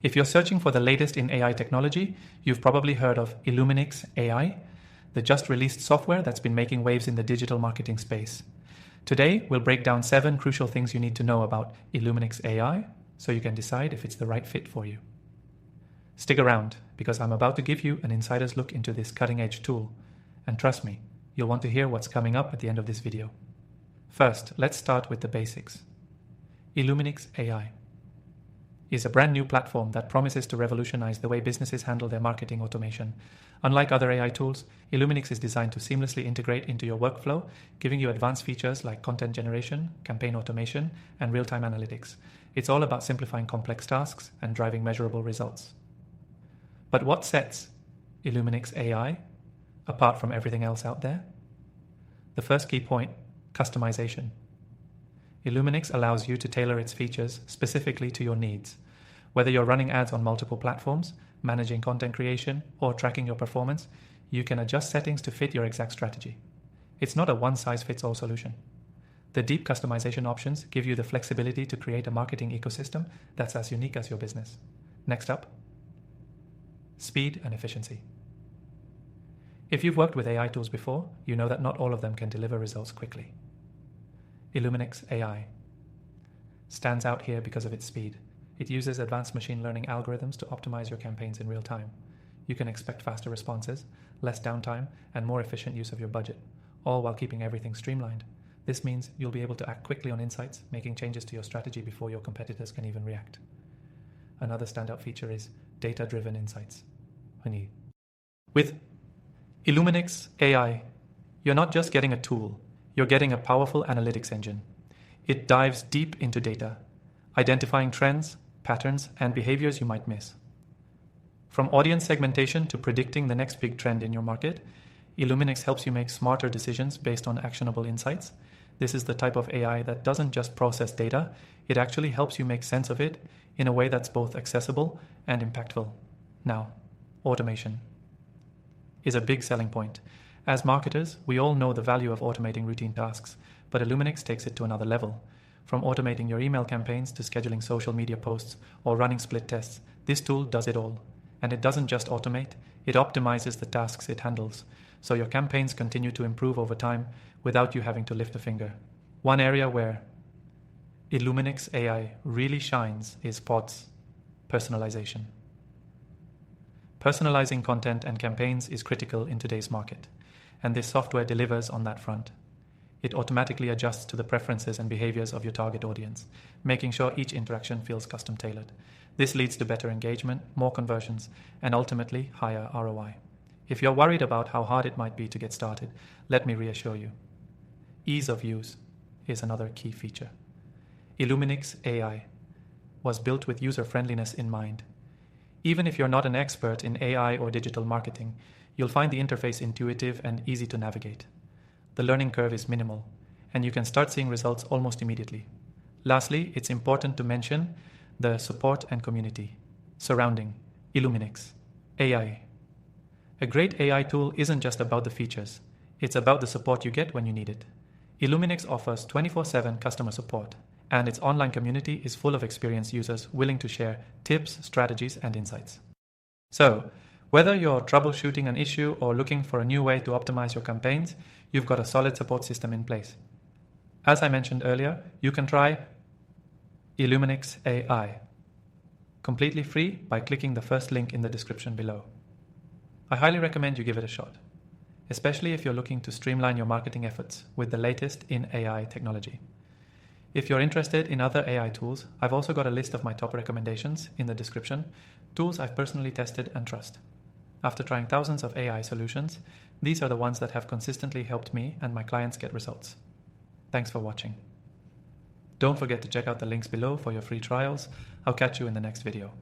If you're searching for the latest in AI technology, you've probably heard of Illuminix AI, the just released software that's been making waves in the digital marketing space. Today, we'll break down 7 crucial things you need to know about Illuminix AI so you can decide if it's the right fit for you. Stick around, because I'm about to give you an insider's look into this cutting-edge tool. And trust me, you'll want to hear what's coming up at the end of this video. First, let's start with the basics. Illuminix AI is a brand new platform that promises to revolutionize the way businesses handle their marketing automation. Unlike other AI tools, Illuminix is designed to seamlessly integrate into your workflow, giving you advanced features like content generation, campaign automation, and real-time analytics. It's all about simplifying complex tasks and driving measurable results. But what sets Illuminix AI apart from everything else out there? The first key point: customization. Illuminix allows you to tailor its features specifically to your needs. Whether you're running ads on multiple platforms, managing content creation, or tracking your performance, you can adjust settings to fit your exact strategy. It's not a one-size-fits-all solution. The deep customization options give you the flexibility to create a marketing ecosystem that's as unique as your business. Next up, speed and efficiency. If you've worked with AI tools before, you know that not all of them can deliver results quickly. Illuminix AI stands out here because of its speed. It uses advanced machine learning algorithms to optimize your campaigns in real time. You can expect faster responses, less downtime, and more efficient use of your budget, all while keeping everything streamlined. This means you'll be able to act quickly on insights, making changes to your strategy before your competitors can even react. Another standout feature is data-driven insights. With Illuminix AI, you're not just getting a tool, you're getting a powerful analytics engine. It dives deep into data, identifying trends, patterns, and behaviors you might miss. From audience segmentation to predicting the next big trend in your market, Illuminix helps you make smarter decisions based on actionable insights. This is the type of AI that doesn't just process data, it actually helps you make sense of it in a way that's both accessible and impactful. Now, automation is a big selling point. As marketers, we all know the value of automating routine tasks, but Illuminix takes it to another level. From automating your email campaigns to scheduling social media posts or running split tests, this tool does it all. And it doesn't just automate, it optimizes the tasks it handles, so your campaigns continue to improve over time without you having to lift a finger. One area where Illuminix AI really shines is pods, personalization. Personalizing content and campaigns is critical in today's market, and this software delivers on that front. It automatically adjusts to the preferences and behaviors of your target audience, making sure each interaction feels custom-tailored. This leads to better engagement, more conversions, and ultimately higher ROI. If you're worried about how hard it might be to get started, let me reassure you. Ease of use is another key feature. Illuminix AI was built with user-friendliness in mind. Even if you're not an expert in AI or digital marketing, you'll find the interface intuitive and easy to navigate. The learning curve is minimal, and you can start seeing results almost immediately. Lastly, it's important to mention the support and community surrounding Illuminix AI. A great AI tool isn't just about the features, it's about the support you get when you need it. Illuminix offers 24/7 customer support, and its online community is full of experienced users willing to share tips, strategies, and insights. So, whether you're troubleshooting an issue or looking for a new way to optimize your campaigns, you've got a solid support system in place. As I mentioned earlier, you can try Illuminix AI completely free by clicking the first link in the description below. I highly recommend you give it a shot, especially if you're looking to streamline your marketing efforts with the latest in AI technology. If you're interested in other AI tools, I've also got a list of my top recommendations in the description, tools I've personally tested and trust. After trying thousands of AI solutions, these are the ones that have consistently helped me and my clients get results. Thanks for watching. Don't forget to check out the links below for your free trials. I'll catch you in the next video.